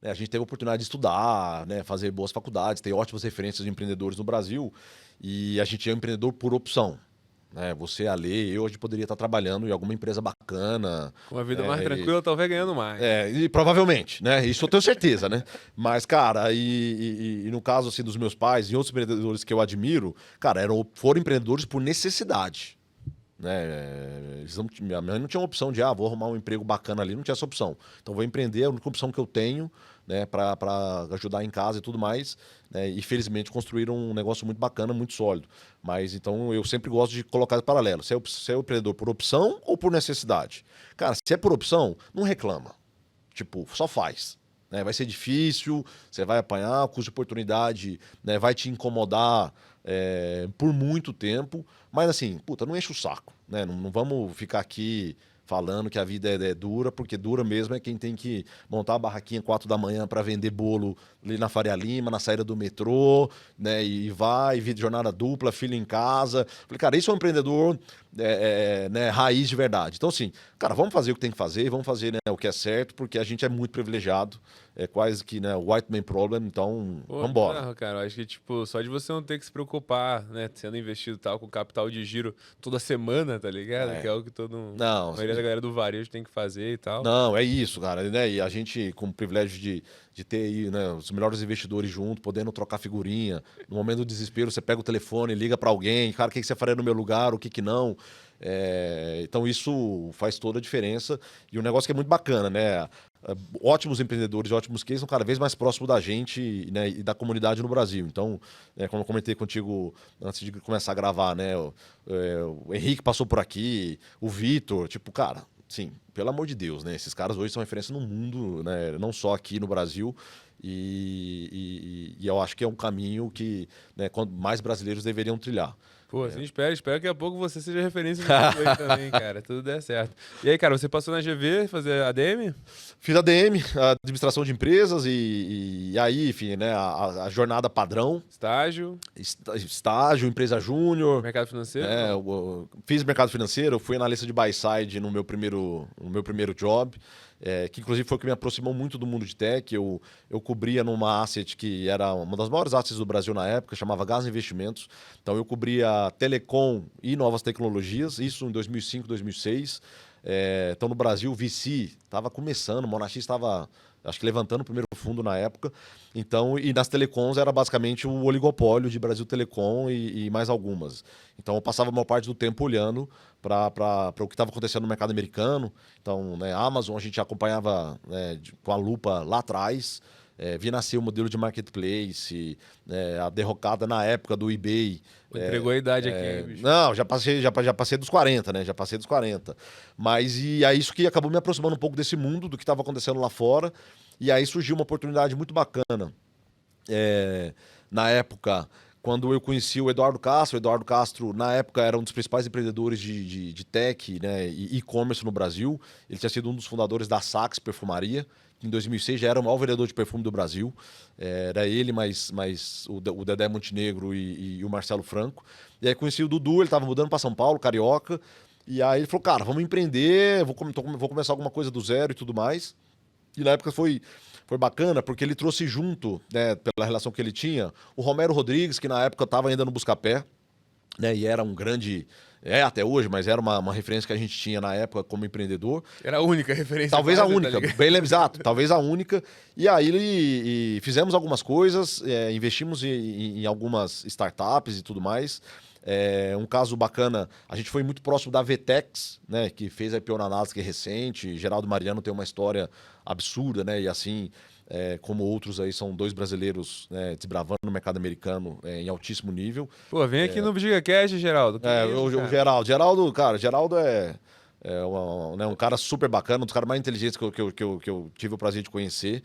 né, a gente teve a oportunidade de estudar, né, fazer boas faculdades, ter ótimas referências de empreendedores no Brasil, e a gente é um empreendedor por opção. Né? Você, a Lê, eu hoje poderia estar trabalhando em alguma empresa bacana, Com uma vida mais né, tranquila, talvez ganhando mais. e provavelmente, né? Isso eu tenho certeza, né? Mas, cara, e no caso assim dos meus pais e outros empreendedores que eu admiro, cara, foram empreendedores por necessidade. Né? Minha mãe não tinha uma opção de, vou arrumar um emprego bacana ali, não tinha essa opção. Então vou empreender, é a única opção que eu tenho, né, para ajudar em casa e tudo mais, né? E felizmente construíram um negócio muito bacana, muito sólido. Mas então eu sempre gosto de colocar esse paralelo. Se é o empreendedor por opção ou por necessidade? Cara, se é por opção, não reclama. Tipo, só faz. Né? Vai ser difícil, você vai apanhar, o custo de oportunidade, né, vai te incomodar por muito tempo, mas assim, puta, não enche o saco. Né? Não vamos ficar aqui falando que a vida é dura, porque dura mesmo é quem tem que montar a barraquinha 4 da manhã para vender bolo ali na Faria Lima, na saída do metrô, né? E vai, vida jornada dupla, filho em casa. Falei, cara, isso é um empreendedor né, raiz de verdade. Então, assim, cara, vamos fazer o que tem que fazer, vamos fazer, né, o que é certo, porque a gente é muito privilegiado, é quase que, né, white man problem, então, Pô, vamos embora. bizarro, cara. Eu acho que, tipo, só de você não ter que se preocupar, né? Sendo investido e tal, com capital de giro toda semana, tá ligado? Que é É, algo que a não, maioria da galera do varejo tem que fazer e tal. não, é isso, cara, né? E a gente, com o privilégio de ter aí, né, os melhores investidores junto, podendo trocar figurinha. No momento do desespero, você pega o telefone, liga para alguém, cara, o que que você faria no meu lugar, o que que não. Então isso faz toda a diferença. E um negócio que é muito bacana, né? Ótimos empreendedores, ótimos cases são cada vez mais próximos da gente, né, e da comunidade no Brasil. Então, como eu comentei contigo antes de começar a gravar, né? O Henrique passou por aqui, o Vitor, tipo, cara, sim, pelo amor de Deus, né? Esses caras hoje são referência no mundo, né? Não só aqui no Brasil. E eu acho que é um caminho que, né, mais brasileiros deveriam trilhar. Pô, assim espero. Espero que daqui a pouco você seja referência no mundo aí também, cara. Tudo der certo. E aí, cara, você passou na GV fazer ADM? Fiz ADM, a administração de empresas, e aí, enfim, né, a jornada padrão, Estágio? estágio, empresa júnior, Mercado financeiro? né, Não. fiz mercado financeiro, fui analista de buy side no meu primeiro job, que inclusive foi o que me aproximou muito do mundo de tech. Eu cobria numa asset que era uma das maiores assets do Brasil na época, chamava Gas Investimentos. Então eu cobria telecom e novas tecnologias, isso em 2005, 2006. Então no Brasil, o VC estava começando, o Monax estava, acho que levantando o primeiro fundo na época. Então, e nas telecoms era basicamente o oligopólio de Brasil Telecom e mais algumas. Então eu passava a maior parte do tempo olhando para o que estava acontecendo no mercado americano. Então, né, a Amazon a gente acompanhava, né, com a lupa lá atrás. Vi nascer o modelo de marketplace, a derrocada na época do eBay. Pô, entregou a idade aqui, hein, bicho? Não, já passei dos 40, né? Já passei dos 40. Mas e é isso que acabou me aproximando um pouco desse mundo, do que estava acontecendo lá fora. E aí surgiu uma oportunidade muito bacana. É, Na época, quando eu conheci o Eduardo Castro, na época, era um dos principais empreendedores de tech, né, e e-commerce no Brasil. Ele tinha sido um dos fundadores da Saks Perfumaria, que em 2006 já era o maior vendedor de perfume do Brasil. Era ele, mais o Dedé Montenegro e o Marcelo Franco. E aí conheci o Dudu, ele estava mudando para São Paulo, carioca. E aí ele falou, cara, vamos empreender, vou começar alguma coisa do zero e tudo mais. E na época foi bacana, porque ele trouxe junto, né, pela relação que ele tinha, o Romero Rodrigues, que na época estava ainda no Buscapé, né, e era um grande. Até hoje, mas era uma referência que a gente tinha na época como empreendedor. Era a única referência Talvez a válida, tá única, ligado? exato, talvez a única. E aí fizemos algumas coisas, investimos em algumas startups e tudo mais. Um caso bacana, a gente foi muito próximo da Vtex, né, que fez a IPO na Nasdaq recente. Geraldo Mariano tem uma história absurda, né, e assim, como outros aí, são dois brasileiros, né, desbravando no mercado americano em altíssimo nível. Pô, vem aqui no VigigaCast, Geraldo. Que isso, O cara? Geraldo, cara, Geraldo né, um cara super bacana, um dos caras mais inteligentes que eu tive o prazer de conhecer.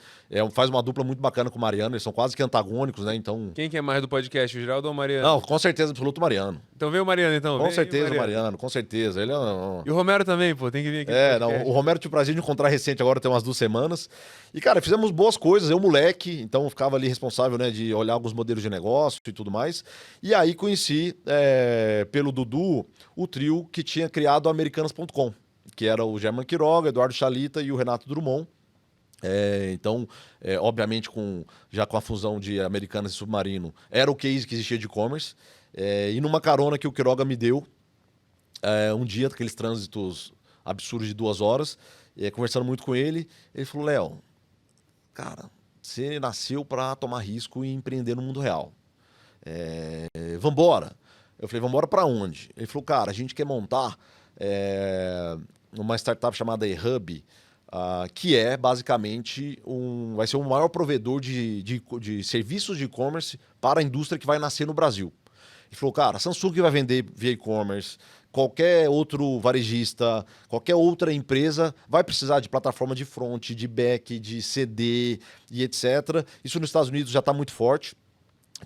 Faz uma dupla muito bacana com o Mariano, eles são quase que antagônicos, né? Então. Quem que é mais do podcast, o Geraldo ou o Mariano? Não, com certeza absoluto Mariano. Então vem o Mariano, então. Com Vem aí, certeza, Mariano. Mariano, com certeza. Ele é E o Romero também, pô. Tem que vir aqui no não, o podcast. Romero tive o prazer de encontrar recente agora, tem umas 2 semanas. E, cara, fizemos boas coisas. Eu, moleque, então eu ficava ali responsável, né, de olhar alguns modelos de negócio e tudo mais. E aí conheci, pelo Dudu, o trio que tinha criado o Americanas.com, que era o German Quiroga, Eduardo Chalita e o Renato Drummond. Então, obviamente, já com a fusão de Americanas e Submarino, era o case que existia de e-commerce. E numa carona que o Quiroga me deu, um dia, aqueles trânsitos absurdos de 2 horas, conversando muito com ele, ele falou, Léo, cara, você nasceu para tomar risco e empreender no mundo real. Vambora. Eu falei, vambora para onde? Ele falou, cara, a gente quer montar uma startup chamada eHub, que é basicamente vai ser o maior provedor de serviços de e-commerce para a indústria que vai nascer no Brasil. Ele falou, cara, a Samsung vai vender via e-commerce, qualquer outro varejista, qualquer outra empresa vai precisar de plataforma de front, de back, de CD e etc. Isso nos Estados Unidos já está muito forte.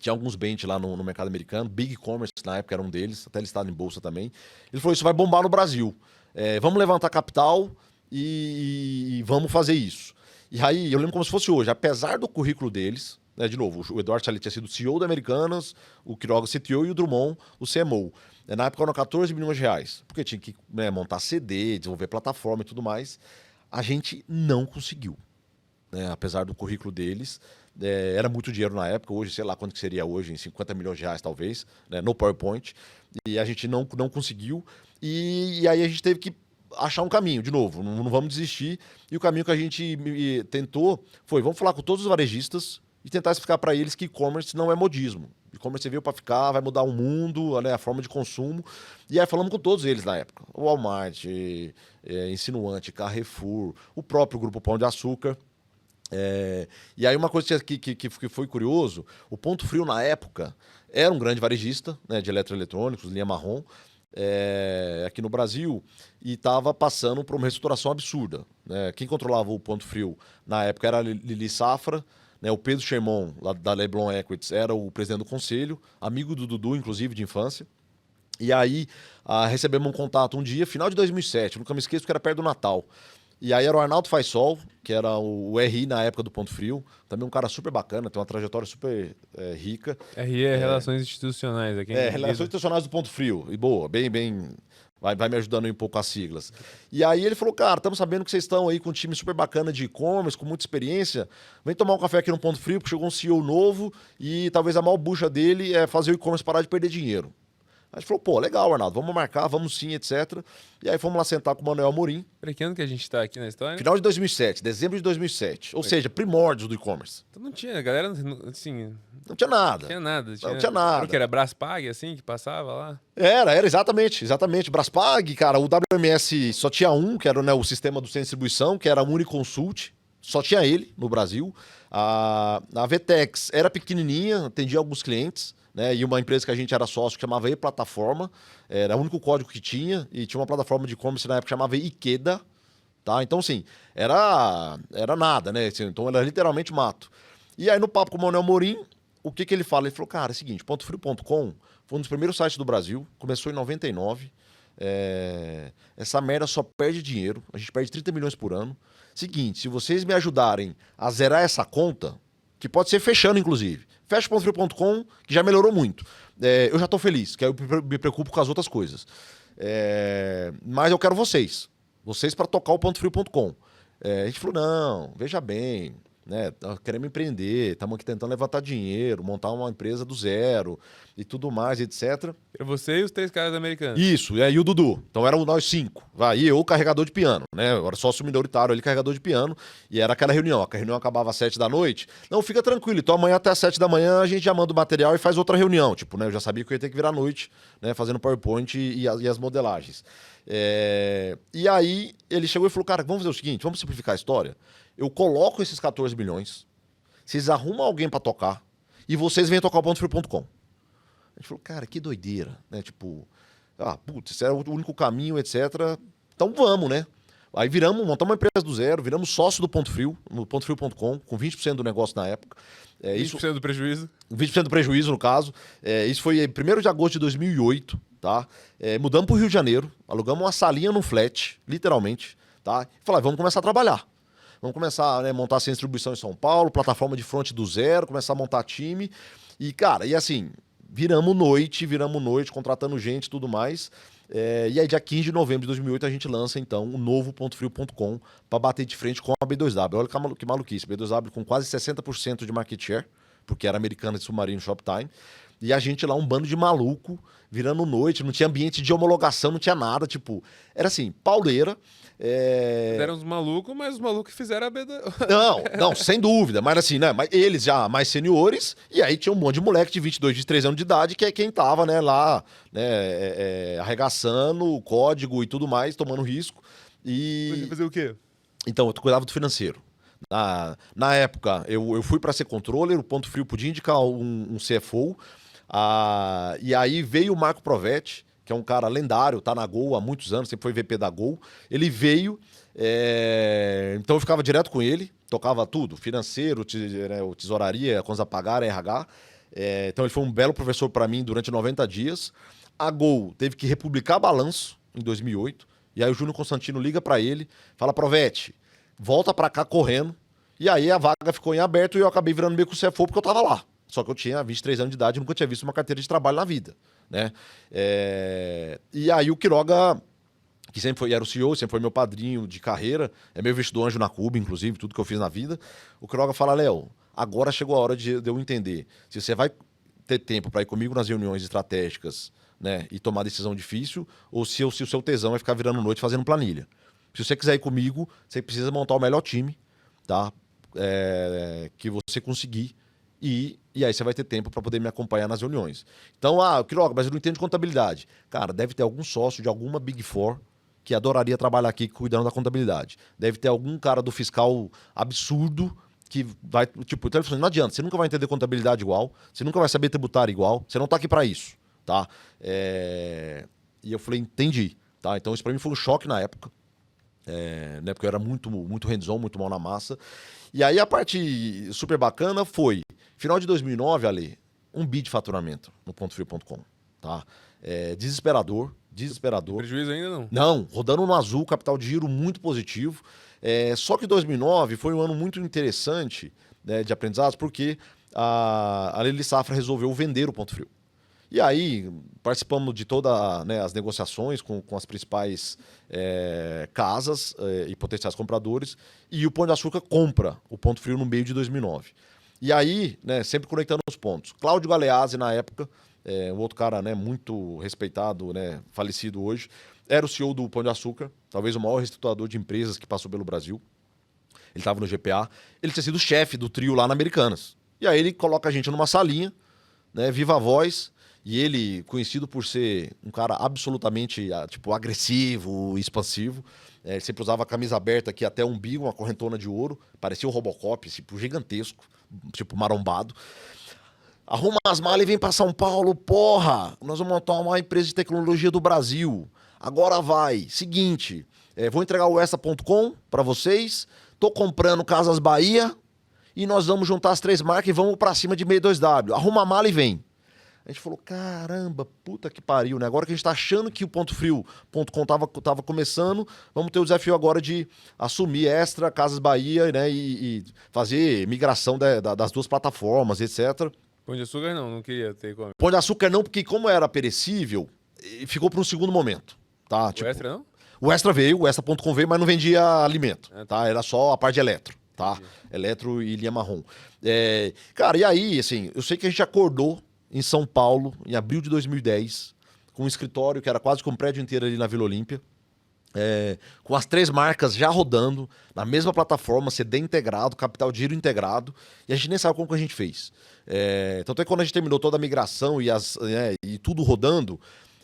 Tinha alguns bench lá no mercado americano, Big Commerce na época era um deles, até listado em bolsa também. Ele falou, isso vai bombar no Brasil. Vamos levantar capital e vamos fazer isso. E aí, eu lembro como se fosse hoje, apesar do currículo deles, de novo, o Eduardo Salles tinha sido CEO da Americanas, o Quiroga CTO e o Drummond o CMO. Na época eram 14 milhões de reais, porque tinha que montar CD, desenvolver plataforma e tudo mais. A gente não conseguiu, apesar do currículo deles. Era muito dinheiro na época, hoje, sei lá quanto que seria hoje, em 50 milhões de reais talvez, no PowerPoint. E a gente não conseguiu. E aí a gente teve que achar um caminho, de novo, não vamos desistir. E o caminho que a gente tentou foi, vamos falar com todos os varejistas e tentar explicar para eles que e-commerce não é modismo. E-commerce veio para ficar, vai mudar o mundo, a forma de consumo. E aí falamos com todos eles na época. O Walmart, Insinuante, Carrefour, o próprio Grupo Pão de Açúcar. E aí uma coisa que foi curioso, o Ponto Frio na época era um grande varejista de eletroeletrônicos, linha marrom, aqui no Brasil, e estava passando por uma reestruturação absurda. Quem controlava o Ponto Frio na época era a Lili Safra, o Pedro Sherman, lá da Leblon Equities, era o presidente do conselho, amigo do Dudu, inclusive, de infância. E aí recebemos um contato um dia, final de 2007, nunca me esqueço, porque era perto do Natal. E aí era o Arnaldo Faisal, que era o RI na época do Ponto Frio, também um cara super bacana, tem uma trajetória super rica. RI é Relações Institucionais. Relações Institucionais do Ponto Frio, e boa, bem... Vai me ajudando aí um pouco as siglas. E aí ele falou, cara, estamos sabendo que vocês estão aí com um time super bacana de e-commerce, com muita experiência, vem tomar um café aqui no Ponto Frio, porque chegou um CEO novo e talvez a maior bucha dele é fazer o e-commerce parar de perder dinheiro. A gente falou, pô, legal, Arnaldo, vamos marcar, vamos sim, etc. E aí fomos lá sentar com o Manuel Amorim. Pra que ano que a gente tá aqui na história? Final de 2007, dezembro de 2007. Ou seja, primórdios do e-commerce. Então não tinha, a galera, assim... Não tinha nada. Não tinha nada. Era o que? Era Braspag, assim, que passava lá? Era exatamente. Braspag, cara, o WMS só tinha um, que era o sistema do centro de distribuição, que era a Uniconsult. Só tinha ele no Brasil. A Vetex era pequenininha, atendia alguns clientes. E uma empresa que a gente era sócio que chamava E-Plataforma, era o único código que tinha, e tinha uma plataforma de e-commerce na época que chamava Ikeda, tá? Então, assim, era nada, Assim, então era literalmente mato. E aí no papo com o Manuel Amorim, o que ele fala? Ele falou, cara, é o seguinte, pontofrio.com foi um dos primeiros sites do Brasil, começou em 99, essa merda só perde dinheiro, a gente perde 30 milhões por ano. Seguinte, se vocês me ajudarem a zerar essa conta, que pode ser fechando, inclusive. Fecha pontofrio.com, que já melhorou muito. Eu já estou feliz, que aí eu me preocupo com as outras coisas. Mas eu quero vocês. Vocês para tocar o pontofrio.com. A gente falou, não, veja bem, queremos empreender, estamos aqui tentando levantar dinheiro, montar uma empresa do zero e tudo mais, etc. Era você e os 3 caras americanos. Isso, e o Dudu. Então eram nós 5. E eu, carregador de piano, Agora sócio minoritário ali, carregador de piano. E era aquela reunião. A reunião acabava às 7 da noite. Não, fica tranquilo. Então amanhã até às 7 da manhã a gente já manda o material e faz outra reunião. Tipo, eu já sabia que eu ia ter que virar à noite, fazendo PowerPoint e as modelagens. E aí ele chegou e falou, cara, vamos fazer o seguinte, vamos simplificar a história. Eu coloco esses 14 milhões, vocês arrumam alguém para tocar e vocês vêm tocar o pontofrio.com. A gente falou, cara, que doideira, putz, esse era o único caminho, etc. Então vamos, Aí montamos uma empresa do zero, viramos sócio do Ponto Frio, no pontofrio.com, com 20% do negócio na época. 20% do prejuízo? 20% do prejuízo, no caso. Isso foi 1º de agosto de 2008, tá? Mudamos para o Rio de Janeiro, alugamos uma salinha no flat, literalmente, tá? E falamos, vamos começar a trabalhar. Vamos começar a montar essa distribuição em São Paulo, plataforma de front do zero, começar a montar time. E, cara, assim, viramos noite, contratando gente e tudo mais. E aí, dia 15 de novembro de 2008, a gente lança, então, o novo pontofrio.com para bater de frente com a B2W. Olha que maluquice. B2W com quase 60% de market share, porque era Americanas e Submarino Shoptime. E a gente lá, um bando de maluco, virando noite, não tinha ambiente de homologação, não tinha nada, tipo... Era assim, pauleira. Eram uns malucos, mas os malucos que fizeram a B2... Não, sem dúvida. Mas assim, né? Mas eles já mais seniores, e aí tinha um monte de moleque de 22, 23 anos de idade, que é quem tava, né, lá, né, arregaçando o código e tudo mais, tomando risco. Você fazer o quê? Então, eu cuidava do financeiro. Na época, eu fui para ser controller, o Ponto Frio podia indicar um CFO. E aí veio o Marco Provetti, que é um cara lendário, tá na Gol há muitos anos, sempre foi VP da Gol. Ele veio, então eu ficava direto com ele, tocava tudo, financeiro, tesouraria, contas a pagar, RH. Então ele foi um belo professor para mim durante 90 dias. A Gol teve que republicar balanço em 2008, e aí o Júnior Constantino liga para ele, fala: Provetti, volta para cá correndo. E aí a vaga ficou em aberto e eu acabei virando meio que o CFO porque eu tava lá. Só que eu tinha 23 anos de idade e nunca tinha visto uma carteira de trabalho na vida, né? E aí o Quiroga, que era o CEO, sempre foi meu padrinho de carreira, é meu vestido anjo na Cuba, inclusive, tudo que eu fiz na vida. O Quiroga fala: Léo, agora chegou a hora de eu entender se você vai ter tempo para ir comigo nas reuniões estratégicas, né, e tomar decisão difícil, ou se o seu tesão é ficar virando noite fazendo planilha. Se você quiser ir comigo, você precisa montar o melhor time, tá? Que você conseguir. E aí você vai ter tempo para poder me acompanhar nas reuniões. Então, Quiroga, mas eu não entendo de contabilidade. Cara, deve ter algum sócio de alguma Big Four que adoraria trabalhar aqui cuidando da contabilidade. Deve ter algum cara do fiscal absurdo que vai... Tipo, então ele falou: não adianta, você nunca vai entender contabilidade igual, você nunca vai saber tributário igual, você não tá aqui para isso, tá? E eu falei: entendi, tá? Então isso para mim foi um choque na época. Né, porque eu era muito, muito hands-on, muito mão na massa. E aí a parte super bacana foi, final de 2009, Ale, um bi de faturamento no pontofrio.com, tá? Desesperador. Prejuízo ainda não? Não, rodando no azul, capital de giro muito positivo. Só que 2009 foi um ano muito interessante, né, de aprendizados, porque a Lely Safra resolveu vender o Ponto Frio. E aí, participamos de todas, né, as negociações com as principais casas e potenciais compradores, e o Pão de Açúcar compra o Ponto Frio no meio de 2009. E aí, né, sempre conectando os pontos. Cláudio Galeazzi, na época, um outro cara, né, muito respeitado, né, falecido hoje, era o CEO do Pão de Açúcar, talvez o maior reestruturador de empresas que passou pelo Brasil. Ele estava no GPA. Ele tinha sido chefe do trio lá na Americanas. E aí ele coloca a gente numa salinha, né, viva a voz. E ele, conhecido por ser um cara absolutamente tipo, agressivo, expansivo, sempre usava a camisa aberta aqui até o umbigo, uma correntona de ouro, parecia um Robocop, tipo, gigantesco, tipo marombado. Arruma as malas e vem para São Paulo, porra! Nós vamos montar uma empresa de tecnologia do Brasil. Agora vai. Seguinte, vou entregar o Extra.com para vocês, tô comprando Casas Bahia e nós vamos juntar as 3 marcas e vamos para cima de B2W. Arruma a mala e vem. A gente falou: caramba, puta que pariu, né? Agora que a gente tá achando que o pontofrio.com tava começando, vamos ter o desafio agora de assumir Extra, Casas Bahia, né? E fazer migração das 2 plataformas, etc. Pão de Açúcar não queria ter como. Pão de Açúcar não, porque como era perecível, ficou para um segundo momento, tá? O Extra não? O Extra veio, o Extra.com veio, mas não vendia alimento, tá? Era só a parte de eletro, tá? Entendi. Eletro e linha marrom. Cara, e aí, assim, eu sei que a gente acordou em São Paulo, em abril de 2010, com um escritório que era quase que um prédio inteiro ali na Vila Olímpia, com as 3 marcas já rodando, na mesma plataforma, CD integrado, capital de giro integrado, e a gente nem sabe como que a gente fez. Tanto é que quando a gente terminou toda a migração e tudo rodando,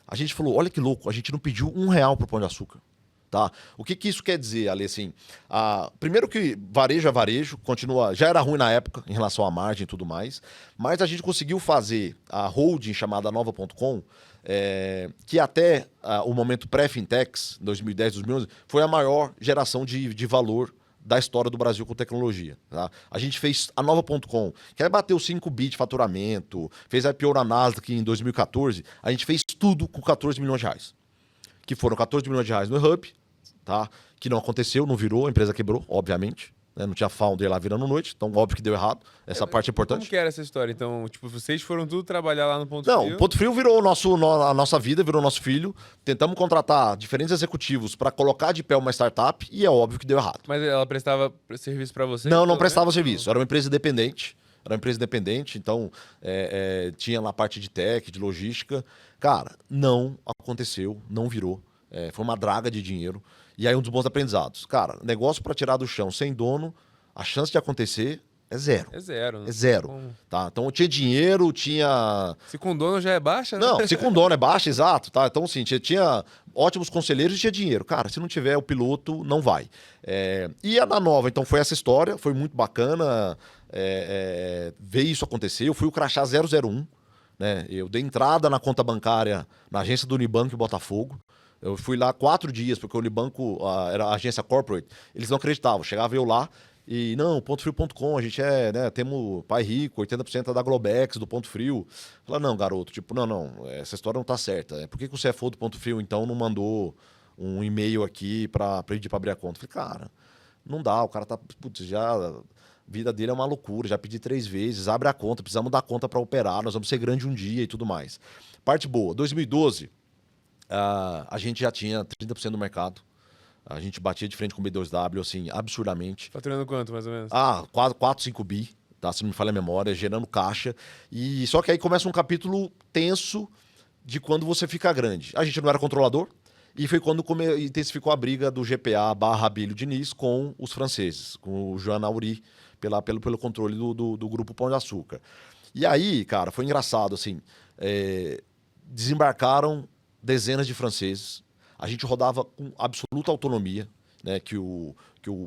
a gente falou: olha que louco, a gente não pediu R$1 pro Pão de Açúcar. Tá? O que isso quer dizer, Ale? Assim, primeiro que varejo é varejo, continua, já era ruim na época em relação à margem e tudo mais, mas a gente conseguiu fazer a holding chamada Nova.com, que até o momento pré-Fintex, 2010, 2011, foi a maior geração de valor da história do Brasil com tecnologia. Tá? A gente fez a Nova.com, que aí bateu 5 bi de faturamento, fez a IPO na Nasdaq em 2014, a gente fez tudo com 14 milhões de reais. Que foram 14 milhões de reais no Hub, tá? Que não aconteceu, não virou, a empresa quebrou, obviamente, né? Não tinha founder lá virando noite, então óbvio que deu errado. Essa parte é Como importante. que era essa história? Então, tipo, vocês foram tudo trabalhar lá no Ponto Não, o Frio? Ponto Frio virou a nossa vida, virou nosso filho. Tentamos contratar diferentes executivos para colocar de pé uma startup e é óbvio que deu errado. Mas ela prestava serviço pra vocês? Não, não pelo prestava menos? serviço. Era uma empresa independente. Era uma empresa independente, então tinha lá a parte de tech, de logística. Cara, não aconteceu, não virou. Foi uma draga de dinheiro. E aí um dos bons aprendizados. Cara, negócio para tirar do chão sem dono, a chance de acontecer é zero. É zero. Não É tem zero. como. Tá? Então eu tinha dinheiro, tinha. Se com dono já é baixa, né? Não, se com dono é baixa, exato, tá? Então, assim, tinha ótimos conselheiros e tinha dinheiro. Cara, se não tiver o piloto, não vai. E a da Nova, então, foi essa história, foi muito bacana ver isso acontecer. Eu fui o crachá 001, né? Eu dei entrada na conta bancária na agência do Unibanco em Botafogo. Eu fui lá 4 dias, porque o Unibanco era a agência corporate, eles não acreditavam. Chegava eu lá e, não, pontofrio.com, a gente né, temos pai rico, 80% é da Globex, do Ponto Frio. Fala, não, garoto, tipo, não, essa história não tá certa. Por que o CFO do Ponto Frio, então, não mandou um e-mail aqui pra pedir pra abrir a conta? Eu falei, cara, não dá, o cara tá, putz, já... A vida dele é uma loucura, já pedi 3 vezes, abre a conta, precisamos dar conta para operar, nós vamos ser grande um dia e tudo mais. Parte boa, 2012, a gente já tinha 30% do mercado, a gente batia de frente com o B2W, assim, absurdamente. Faturando quanto, mais ou menos? 4, 5 bi, tá? Se não me falha a memória, gerando caixa. E só que aí começa um capítulo tenso de quando você fica grande. A gente não era controlador, e foi quando intensificou a briga do GPA barra Abílio Diniz com os franceses, com o Jean Nauri, pelo controle do grupo Pão de Açúcar. E aí, cara, foi engraçado, assim, desembarcaram dezenas de franceses, a gente rodava com absoluta autonomia, né, que o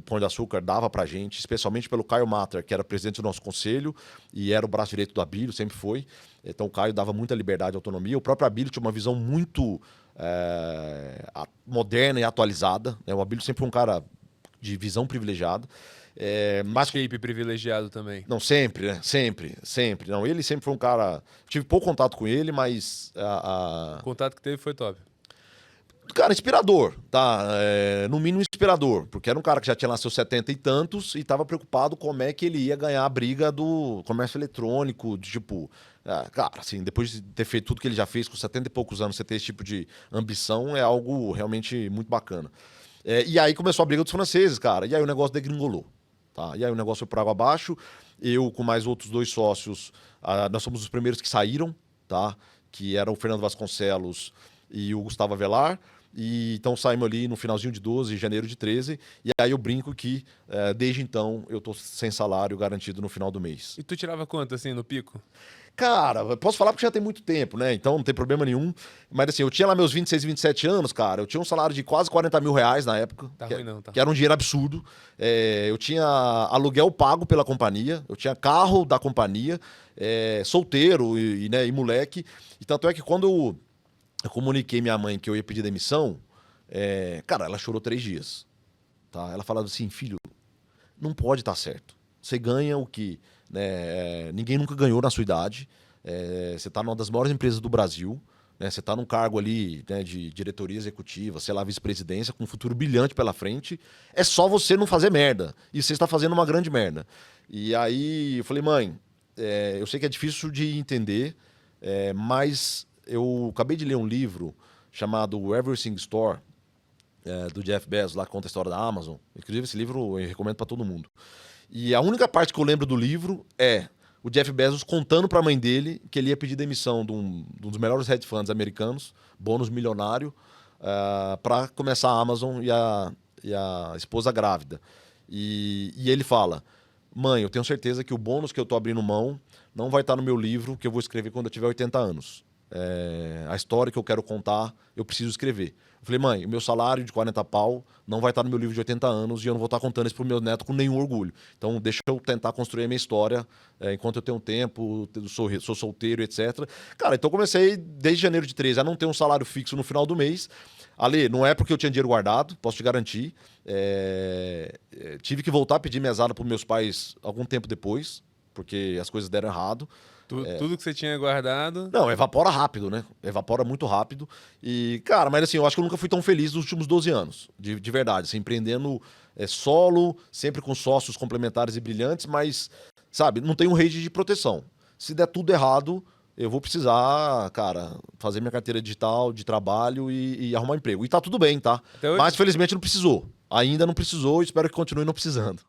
Pão de Açúcar dava pra gente, especialmente pelo Caio Matter, que era presidente do nosso conselho e era o braço direito do Abílio, sempre foi. Então o Caio dava muita liberdade e autonomia. O próprio Abílio tinha uma visão muito moderna e atualizada, né? O Abílio sempre foi um cara de visão privilegiada. Mas Shape privilegiado também. não, sempre, né? Sempre. Não, ele sempre foi um cara... Tive pouco contato com ele, mas... O contato que teve foi top. Cara, inspirador, tá? No mínimo inspirador, porque era um cara que já tinha lá seus 70 e tantos e tava preocupado como é que ele ia ganhar a briga do comércio eletrônico, de tipo... cara, assim, depois de ter feito tudo que ele já fez com 70 e poucos anos, você ter esse tipo de ambição é algo realmente muito bacana. E aí começou a briga dos franceses, cara, e aí o negócio degringolou. Tá? E aí o negócio foi por água abaixo. Eu, com mais outros 2 sócios, nós somos os primeiros que saíram, tá? Que eram o Fernando Vasconcelos e o Gustavo Avelar. E então saímos ali no finalzinho de 12, janeiro de 13. E aí eu brinco que, desde então, eu tô sem salário garantido no final do mês. E tu tirava quanto, assim, no pico? Cara, eu posso falar porque já tem muito tempo, né? Então não tem problema nenhum. Mas assim, eu tinha lá meus 26, 27 anos, cara. Eu tinha um salário de quase 40 mil reais na época. Tá ruim não, tá. Que era um dinheiro absurdo. Eu tinha aluguel pago pela companhia. Eu tinha carro da companhia. Solteiro e moleque. E tanto é que quando eu comuniquei minha mãe que eu ia pedir demissão, cara, ela chorou 3 dias. Tá? Ela falava assim, filho, não pode estar certo. Você ganha o que... né, ninguém nunca ganhou na sua idade. Você está numa das maiores empresas do Brasil. Né, você está num cargo ali, né, de diretoria executiva, sei lá, vice-presidência, com um futuro brilhante pela frente. É só você não fazer merda. E você está fazendo uma grande merda. E aí eu falei, mãe, eu sei que é difícil de entender, mas eu acabei de ler um livro chamado Everything Store, do Jeff Bezos, lá que conta a história da Amazon. Inclusive, esse livro eu recomendo para todo mundo. E a única parte que eu lembro do livro é o Jeff Bezos contando para a mãe dele que ele ia pedir demissão de um dos melhores hedge funds americanos, bônus milionário, para começar a Amazon e a esposa grávida. E ele fala, mãe, eu tenho certeza que o bônus que eu estou abrindo mão não vai estar no meu livro que eu vou escrever quando eu tiver 80 anos. A história que eu quero contar, eu preciso escrever. Eu falei, mãe, o meu salário de 40 pau não vai estar no meu livro de 80 anos e eu não vou estar contando isso pro meu neto com nenhum orgulho. Então, deixa eu tentar construir a minha história enquanto eu tenho tempo, sou solteiro, etc. Cara, então eu comecei desde janeiro de 13 a não ter um salário fixo no final do mês. Ale, não é porque eu tinha dinheiro guardado, posso te garantir. Tive que voltar a pedir mesada para meus pais algum tempo depois, porque as coisas deram errado. Tudo que você tinha guardado. Não, evapora rápido, né? Evapora muito rápido. E, cara, mas assim, eu acho que eu nunca fui tão feliz nos últimos 12 anos. De verdade, assim, empreendendo solo, sempre com sócios complementares e brilhantes, mas, sabe, não tem um rede de proteção. Se der tudo errado, eu vou precisar, cara, fazer minha carteira digital de trabalho e arrumar emprego. E tá tudo bem, tá? Até hoje? Mas, felizmente, não precisou. Ainda não precisou, espero que continue não precisando.